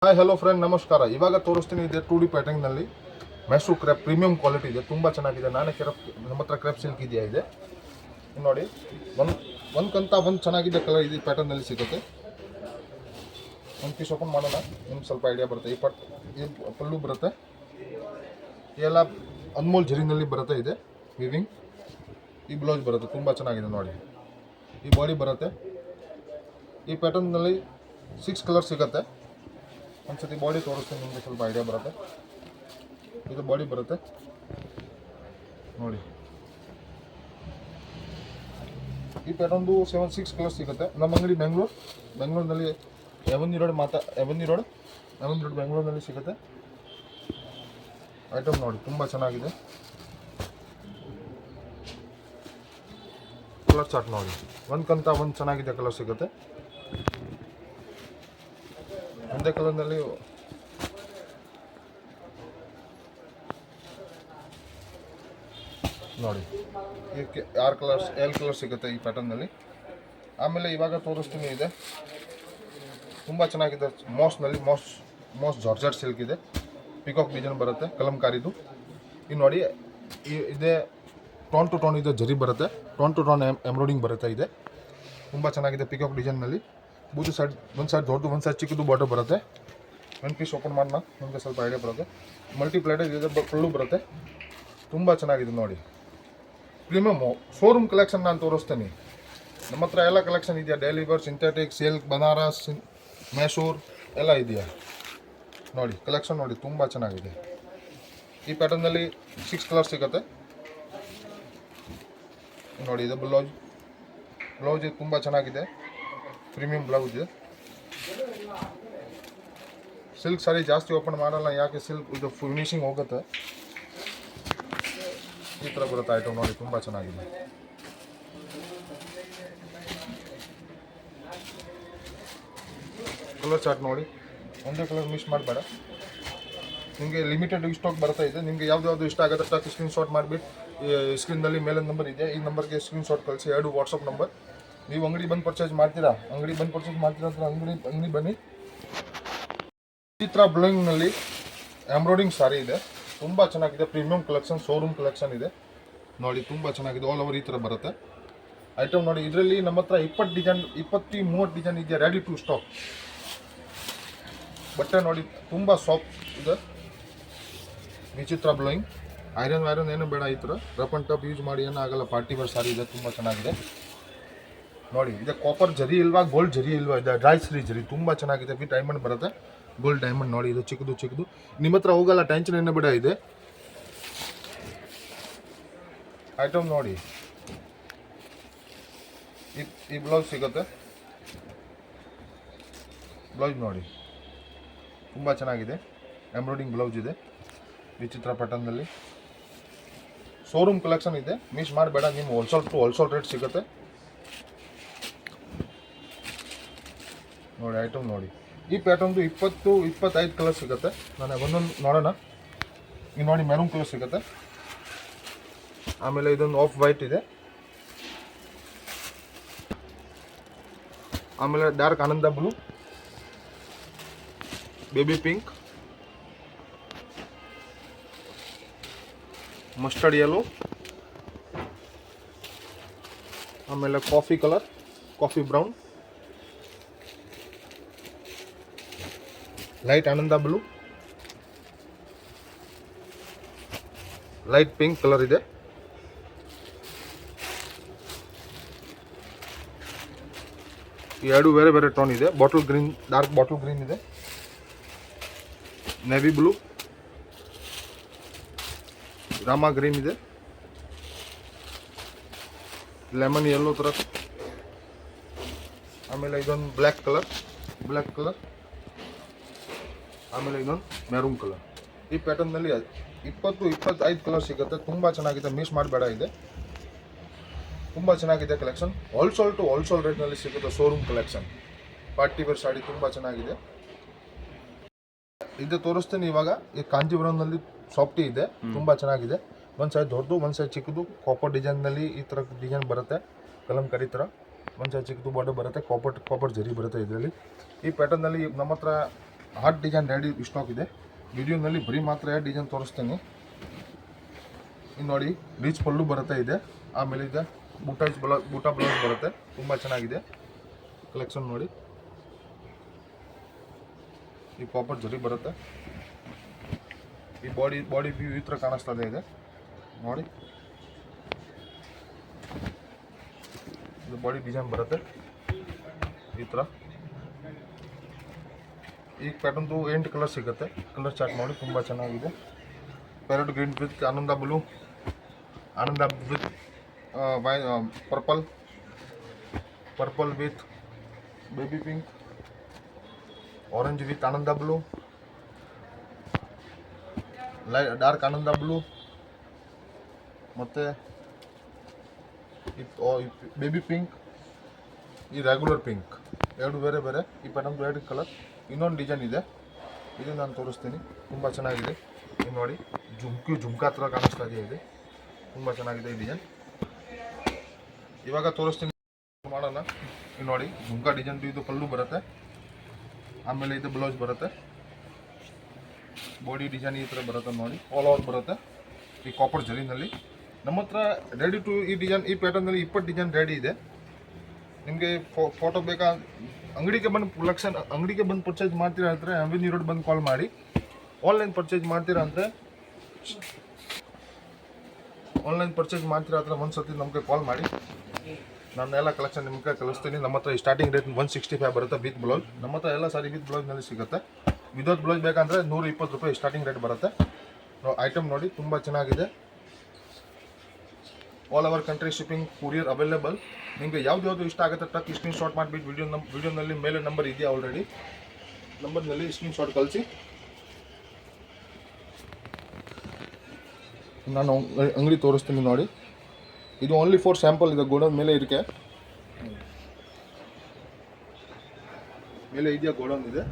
Hi hello friend ನಮಸ್ಕಾರ. ಇವಾಗ ತೋರಿಸ್ತೀನಿ ಇದೆ 2D ಪ್ಯಾಟರ್ನ್ನಲ್ಲಿ ಮೆಶ್ರೂ ಕ್ರೇಪ್ ಪ್ರೀಮಿಯಂ ಕ್ವಾಲಿಟಿ ಇದೆ, ತುಂಬ ಚೆನ್ನಾಗಿದೆ. ನಾನೇ ಕ್ರೇಪ್, ನಮ್ಮ ಹತ್ರ ಕ್ರೇಪ್ ಸಿಲ್ಕ್ ಇದೆಯಾ ಇದೆ ನೋಡಿ. ಒಂದ್ಕಂತ ಒಂದು ಚೆನ್ನಾಗಿದೆ ಕಲರ್ ಇದು ಪ್ಯಾಟರ್ನಲ್ಲಿ ಸಿಗುತ್ತೆ. ಒಂದು ಪೀಸ್ ಓಪನ್ ಮಾಡೋಣ, ನಿಮ್ಗೆ ಸ್ವಲ್ಪ ಐಡಿಯಾ ಬರುತ್ತೆ. ಈ ಪಲ್ಲು ಬರುತ್ತೆ, ಎಲ್ಲ ಅನ್ಮೋಲ್ ಜರಿನಲ್ಲಿ ಬರುತ್ತೆ ಇದೆ ವಿವಿಂಗ್. ಈ ಬ್ಲೌಸ್ ಬರುತ್ತೆ, ತುಂಬ ಚೆನ್ನಾಗಿದೆ ನೋಡಿ. ಈ ಬಾಡಿ ಬರುತ್ತೆ. ಈ ಪ್ಯಾಟರ್ನ್ನಲ್ಲಿ 6 ಕಲರ್ ಸಿಗುತ್ತೆ. ಒಂದ್ಸತಿ ಬಾಡಿ ತೋರಿಸ್ತೀನಿ, ನಿಮಗೆ ಸ್ವಲ್ಪ ಐಡಿಯಾ ಬರುತ್ತೆ. ಇದು ಬಾಡಿ ಬರುತ್ತೆ ನೋಡಿ. ಈ ಪ್ಯಾಟರ್ನ್ದು 6 ಕಲರ್ ಸಿಗುತ್ತೆ. ನಮ್ಮ ಅಂಗಡಿ ಬೆಂಗಳೂರಿನಲ್ಲಿ ಎವನ್ಯೂ ರೋಡ್ ಬೆಂಗಳೂರಿನಲ್ಲಿ ಸಿಗುತ್ತೆ. ಐಟಮ್ ನೋಡಿ, ತುಂಬ ಚೆನ್ನಾಗಿದೆ. ಕಲರ್ ಚಾರ್ಟ್ ನೋಡಿ, ಒಂದ್ಕಂತ ಒಂದು ಚೆನ್ನಾಗಿದೆ ಕಲರ್ ಸಿಗುತ್ತೆ. ಒಂದೇ ಕಲರ್ನಲ್ಲಿ ನೋಡಿ. ಇದಕ್ಕೆ 6 ಕಲರ್ ಸಿಗುತ್ತೆ ಈ ಪ್ಯಾಟರ್ನಲ್ಲಿ. ಆಮೇಲೆ ಇವಾಗ ತೋರಿಸ್ತೀನಿ ಇದೆ, ತುಂಬ ಚೆನ್ನಾಗಿದೆ. ಮೋಸ್ಟ್ ಜಾರ್ಜೆಟ್ ಸಿಲ್ಕ್ ಇದೆ, ಪಿಕಾಕ್ ಡಿಸೈನ್ ಬರುತ್ತೆ, ಕಲಂಕಾರಿದು. ಇದು ನೋಡಿ, ಇದೇ ಟೋನ್ ಟು ಟೋನ್ ಇದೆ, ಜರಿ ಬರುತ್ತೆ, ಟೋನ್ ಟು ಟೋನ್ ಎಂಬ್ರಾಯ್ಡಿಂಗ್ ಬರುತ್ತೆ ಇದೆ. ತುಂಬ ಚೆನ್ನಾಗಿದೆ ಪಿಕಾಕ್ ಡಿಸೈನ್ನಲ್ಲಿ. ಬೂದು ಸೈಡ್ ಒಂದು ಸೈಡ್ ದೊಡ್ಡದು, ಒಂದು ಸೈಡ್ ಚಿಕ್ಕದು ಬಾಟರ್ ಬರುತ್ತೆ. ಒಂದು ಪೀಸ್ ಓಪನ್ ಮಾಡೋಣ, ನಿಮಗೆ ಸ್ವಲ್ಪ ಐಡಿಯಾ ಬರುತ್ತೆ. ಮಲ್ಟಿಪ್ಲೈಟೆಡ್ ಇದೆ, ಫುಲ್ಲು ಬರುತ್ತೆ, ತುಂಬ ಚೆನ್ನಾಗಿದೆ ನೋಡಿ. ಪ್ರೀಮಿಯಮು ಶೋರೂಮ್ ಕಲೆಕ್ಷನ್ ನಾನು ತೋರಿಸ್ತೀನಿ. ನಮ್ಮ ಹತ್ರ ಎಲ್ಲ ಕಲೆಕ್ಷನ್ ಇದೆಯಾ, daily wear, synthetic, silk, Banaras, Mysuru ಎಲ್ಲ ಇದೆಯಾ ನೋಡಿ. ಕಲೆಕ್ಷನ್ ನೋಡಿ, ತುಂಬ ಚೆನ್ನಾಗಿದೆ. ಈ ಪ್ಯಾಟರ್ನಲ್ಲಿ 6 ಕಲರ್ ಸಿಗುತ್ತೆ ನೋಡಿ. ಇದು ಬ್ಲೌಸ್ ತುಂಬ ಚೆನ್ನಾಗಿದೆ, ಪ್ರೀಮಿಯಂ ಬ್ಲೌಸ್ ಇದೆ. ಸಿಲ್ಕ್ ಸಾರಿ ಜಾಸ್ತಿ ಓಪನ್ ಮಾಡಲ್ಲ, ಯಾಕೆ ಸಿಲ್ಕ್ ಇದು ಫಿನಿಶಿಂಗ್ ಹೋಗುತ್ತೆ. ಈ ಥರ ಬರುತ್ತೆ ಐಟಮ್ ನೋಡಿ, ತುಂಬ ಚೆನ್ನಾಗಿದೆ. ಕಲರ್ ಚಾರ್ಟ್ ನೋಡಿ, ಒಂದೇ ಕಲರ್ ಮಿಸ್ ಮಾಡಬೇಡ. ನಿಮಗೆ ಲಿಮಿಟೆಡ್ ಸ್ಟಾಕ್ ಬರ್ತಾ ಇದೆ. ನಿಮಗೆ ಯಾವ್ದು ಇಷ್ಟ ಆಗುತ್ತೆ ಸ್ಟಾಕ್ ಸ್ಕ್ರೀನ್ಶಾಟ್ ಮಾಡಿಬಿಟ್ಟು ಸ್ಕ್ರೀನ್ನಲ್ಲಿ ಮೇಲೆ ನಂಬರ್ ಇದೆ, ಈ ನಂಬರ್ಗೆ ಸ್ಕ್ರೀನ್ಶಾಟ್ ಕಳಿಸಿ. 2 ವಾಟ್ಸಪ್ ನಂಬರ್. ನೀವು ಅಂಗಡಿ ಬಂದು ಪರ್ಚೇಸ್ ಮಾಡ್ತೀರಾ ಅಂದ್ರೆ ಅಂಗಡಿ ಬನ್ನಿ. ಚಿತ್ರ ಬ್ಲೌಸ್ನಲ್ಲಿ ಎಂಬ್ರಾಯ್ಡಿಂಗ್ ಸಾರಿ ಇದೆ, ತುಂಬ ಚೆನ್ನಾಗಿದೆ. ಪ್ರೀಮಿಯಂ ಕಲೆಕ್ಷನ್, ಶೋರೂಮ್ ಕಲೆಕ್ಷನ್ ಇದೆ ನೋಡಿ, ತುಂಬ ಚೆನ್ನಾಗಿದೆ. ಆಲ್ ಓವರ್ ಈ ಥರ ಬರುತ್ತೆ ಐಟಮ್ ನೋಡಿ. ಇದರಲ್ಲಿ ನಮ್ಮ ಹತ್ರ 20-30 ಡಿಸೈನ್ ಇದೆ, ರೆಡಿ ಟು ಸ್ಟಾಕ್. ಬಟ್ಟೆ ನೋಡಿ, ತುಂಬ ಸಾಫ್ಟ್ ಇದೆ. ವಿಚಿತ್ರ ಬ್ಲೌಯಿಂಗ್, ಐರನ್ ಏನು ಬೇಡ. ಈ ಥರ ರಫ್ ಆ್ಯಂಡ್ ಟಫ್ ಯೂಸ್ ಮಾಡಿ ಏನಾಗಲ್ಲ. ಪಾರ್ಟಿ ವೇರ್ ಸಾರಿ ಇದೆ, ತುಂಬ ಚೆನ್ನಾಗಿದೆ ನೋಡಿ. ಇದೆ ಕಾಪರ್ ಜರಿ ಇಲ್ವಾ, ಗೋಲ್ಡ್ ಜರಿ ಇಲ್ವಾ, ಇದೆ ಡ್ರೈ ಸ್ರೀ ಜರಿ, ತುಂಬ ಚೆನ್ನಾಗಿದೆ. ವಿತ್ ಡೈಮಂಡ್ ಬರುತ್ತೆ, ಗೋಲ್ಡ್ ಡೈಮಂಡ್ ನೋಡಿ. ಇದು ಚಿಕ್ಕದು ನಿಮ್ಮ ಹತ್ರ ಹೋಗಲ್ಲ, ಟೆನ್ಷನ್ ಏನು ಬೇಡ. ಇದೆ ಐಟಮ್ ನೋಡಿ. ಈ ಬ್ಲೌಸ್ ಸಿಗುತ್ತೆ, ಬ್ಲೌಸ್ ನೋಡಿ, ತುಂಬ ಚೆನ್ನಾಗಿದೆ. ಎಂಬ್ರಾಯ್ಡಿಂಗ್ ಬ್ಲೌಸ್ ಇದೆ, ವಿಚಿತ್ರ ಪ್ಯಾಟರ್ನ್ನಲ್ಲಿ. ಶೋರೂಮ್ ಕಲೆಕ್ಷನ್ ಇದೆ, ಮಿಸ್ ಮಾಡಬೇಡ. ನಿಮ್ಮ ಹೋಲ್ಸೇಲ್ ರೇಟ್ ಸಿಗುತ್ತೆ ನೋಡಿ. ಐಟಮ್ ನೋಡಿ, ಈ ಪ್ಯಾಟರ್ನ್ದು 20-25 ಕಲರ್ ಸಿಗುತ್ತೆ. ನಾನು ಒಂದೊಂದು ನೋಡೋಣ. ಈಗ ನೋಡಿ, ಮೆರೂನ್ ಕಲರ್ ಸಿಗುತ್ತೆ. ಆಮೇಲೆ ಇದೊಂದು ಆಫ್ ವೈಟ್ ಇದೆ. ಆಮೇಲೆ ಡಾರ್ಕ್ ಆನಂದ blue, baby pink, mustard yellow, ಆಮೇಲೆ coffee colour, coffee brown, light ಆನಂದ ಬ್ಲೂ, ಲೈಟ್ ಪಿಂಕ್ ಕಲರ್ ಇದೆ. ಈ 2 ಬೇರೆ ಟೋನ್ ಇದೆ. Bottle green, dark bottle green ಇದೆ, ನೇವಿ ಬ್ಲೂ, ರಾಮಾ ಗ್ರೀನ್ ಇದೆ, ಲೆಮನ್ ಯೆಲ್ಲೋ ಥರ. ಆಮೇಲೆ ಇದೊಂದು ಬ್ಲ್ಯಾಕ್ ಕಲರ್, ಆಮೇಲೆ ಇದೊಂದು ಮೆರೂನ್ ಕಲರ್. ಈ ಪ್ಯಾಟರ್ನ್ನಲ್ಲಿ 20-25 ಕಲರ್ ಸಿಗುತ್ತೆ. ತುಂಬ ಚೆನ್ನಾಗಿದೆ, ಮಿಸ್ ಮಾಡಬೇಡ. ಇದೆ ತುಂಬ ಚೆನ್ನಾಗಿದೆ ಕಲೆಕ್ಷನ್. ಹೋಲ್ಸೇಲ್ ರೇಟ್ನಲ್ಲಿ ಸಿಗುತ್ತೆ. Showroom collection, party wear sari ತುಂಬ ಚೆನ್ನಾಗಿದೆ. ಇದು ತೋರಿಸ್ತೀನಿ ಇವಾಗ. ಈ ಕಾಂಜೀವರಂನಲ್ಲಿ ಸಾಫ್ಟಿ ಇದೆ, ತುಂಬ ಚೆನ್ನಾಗಿದೆ. ಒಂದು ಸೈಡ್ ದೊಡ್ಡದು, ಒಂದು ಸೈಡ್ ಚಿಕ್ಕದು, ಕಾಪರ್ ಡಿಸೈನ್ನಲ್ಲಿ ಈ ಥರ ಡಿಸೈನ್ ಬರುತ್ತೆ, ಕಲಂಕಾರಿ ಥರ. ಒಂದು ಸೈಡ್ ಚಿಕ್ಕದು ಬಾರ್ಡರ್ ಬರುತ್ತೆ, ಕಾಪರ್ ಜರಿ ಬರುತ್ತೆ ಇದರಲ್ಲಿ. ಈ ಪ್ಯಾಟರ್ನಲ್ಲಿ ನಮ್ಮ ಹತ್ರ ಹಾಟ್ ಡಿಸೈನ್ ರೆಡಿ ಸ್ಟಾಕ್ ಇದೆ. ವಿಡಿಯೋನಲ್ಲಿ ಬರೀ ಮಾತ್ರ ಡಿಸೈನ್ ತೋರಿಸ್ತೀನಿ. ಇನ್ನು ನೋಡಿ ರೀಚ್ ಪಲ್ಲು ಬರುತ್ತೆ ಇದೆ. ಆಮೇಲೆ ಇದೆ ಬೂಟ ಬ್ಲೌಸ್ ಬರುತ್ತೆ. ತುಂಬ ಚೆನ್ನಾಗಿದೆ ಕಲೆಕ್ಷನ್ ನೋಡಿ. ಈ ಕಾಪರ್ ಜರಿ ಬರುತ್ತೆ. ಈ ಬಾಡಿ ವ್ಯೂ ಈ ಥರ ಕಾಣಿಸ್ತದೆ ಇದೆ ನೋಡಿ. ಇದು ಬಾಡಿ ಡಿಸೈನ್ ಬರುತ್ತೆ ಈ ಥರ. ಈ ಪ್ಯಾಟರ್ನ್ದು 8 ಕಲರ್ ಸಿಗುತ್ತೆ. ಕಲರ್ ಚಾರ್ಟ್ ನೋಡಿ ತುಂಬ ಚೆನ್ನಾಗಿದೆ. Parrot green with Ananda blue, Ananda with purple with baby pink, orange with Ananda blue, dark Ananda blue ಮತ್ತು ಬೇಬಿ ಪಿಂಕ್, ಈ ರೆಗ್ಯುಲರ್ ಪಿಂಕ್, ಎರಡು ಬೇರೆ ಬೇರೆ. ಈ ಪ್ಯಾಟರ್ನ್ 2 ಕಲರ್. ಇನ್ನೊಂದು ಡಿಸೈನ್ ಇದೆ, ಇದು ನಾನು ತೋರಿಸ್ತೀನಿ. ತುಂಬ ಚೆನ್ನಾಗಿದೆ. ಇದು ನೋಡಿ ಜುಮ್ಕಾ ಥರ ಕಾಣಿಸ್ತಾ ಇದೆ. ಇದು ತುಂಬ ಚೆನ್ನಾಗಿದೆ ಈ ಡಿಸೈನ್. ಇವಾಗ ತೋರಿಸ್ತೀನಿ ಮಾಡೋಣ. ಇದು ನೋಡಿ ಜುಮ್ಕಾ ಡಿಸೈನ್. ಇದು ಪಲ್ಲು ಬರುತ್ತೆ. ಆಮೇಲೆ ಇದು ಬ್ಲೌಸ್ ಬರುತ್ತೆ. ಬಾಡಿ ಡಿಸೈನ್ ಈ ಥರ ಬರುತ್ತೆ ನೋಡಿ. ಆಲ್ ಓವರ್ ಬರುತ್ತೆ ಈ ಕಾಪರ್ ಜರಿನಲ್ಲಿ. ನಮ್ಮ ಹತ್ರ ರೆಡಿ ಟು ಈ ಡಿಸೈನ್, ಈ ಪ್ಯಾಟರ್ನಲ್ಲಿ 20 ಡಿಸೈನ್ ರೆಡಿ ಇದೆ. ನಿಮಗೆ ಫೋಟೋ ಬೇಕಾ, ಅಂಗಡಿಗೆ ಬಂದು ಪರ್ಚೇಸ್ ಮಾಡ್ತೀರಾ ಅಂದರೆ ಅವೆನ್ಯೂ ರೋಡ್ ಬಂದು ಕಾಲ್ ಮಾಡಿ. ಆನ್ಲೈನ್ ಪರ್ಚೇಸ್ ಮಾಡ್ತೀರಾ ಅಂದರೆ ಒಂದು ಸತಿ ನಮಗೆ ಕಾಲ್ ಮಾಡಿ. ನಾನು ಎಲ್ಲ ಕಲೆಕ್ಷನ್ ನಿಮಗೆ ಕಳಿಸ್ತೀನಿ. ನಮ್ಮ ಹತ್ರ ಸ್ಟಾರ್ಟಿಂಗ್ ರೇಟ್ 165 ಬರುತ್ತೆ ವಿತ್ ಬ್ಲೌಸ್. ನಮ್ಮ ಹತ್ರ ಎಲ್ಲ ಸಾರಿ ವಿತ್ ಬ್ಲೌಸ್ನಲ್ಲಿ ಸಿಗುತ್ತೆ. ವಿದೌಟ್ ಬ್ಲೌಸ್ ಬೇಕಂದರೆ 120 ರೂಪಾಯಿ ಸ್ಟಾರ್ಟಿಂಗ್ ರೇಟ್ ಬರುತ್ತೆ. ಐಟಮ್ ನೋಡಿ ತುಂಬ ಚೆನ್ನಾಗಿದೆ. All over country shipping, courier available. ನಿಮಗೆ ಯಾವ್ದು ಇಷ್ಟ ಆಗುತ್ತೆ ಟ್ರಕ್ ಸ್ಕ್ರೀನ್ ಶಾಟ್ ಮಾಡಿಬಿಟ್ಟು ವಿಡಿಯೋನಲ್ಲಿ ಮೇಲೆ ನಂಬರ್ ಇದೆಯಾ ಆಲ್ರೆಡಿ, ನಂಬರ್ನಲ್ಲಿ ಸ್ಕ್ರೀನ್ ಶಾಟ್ ಕಳಿಸಿ. ನಾನು ಅಂಗಡಿ ತೋರಿಸ್ತೀನಿ ನೋಡಿ. ಇದು ಓನ್ಲಿ ಫಾರ್ ಸ್ಯಾಂಪಲ್ ಇದೆ. ಗೋಡೌನ್ ಮೇಲೆ ಇದೆಯಾ ಗೋಡೌನ್ ಇದೆ.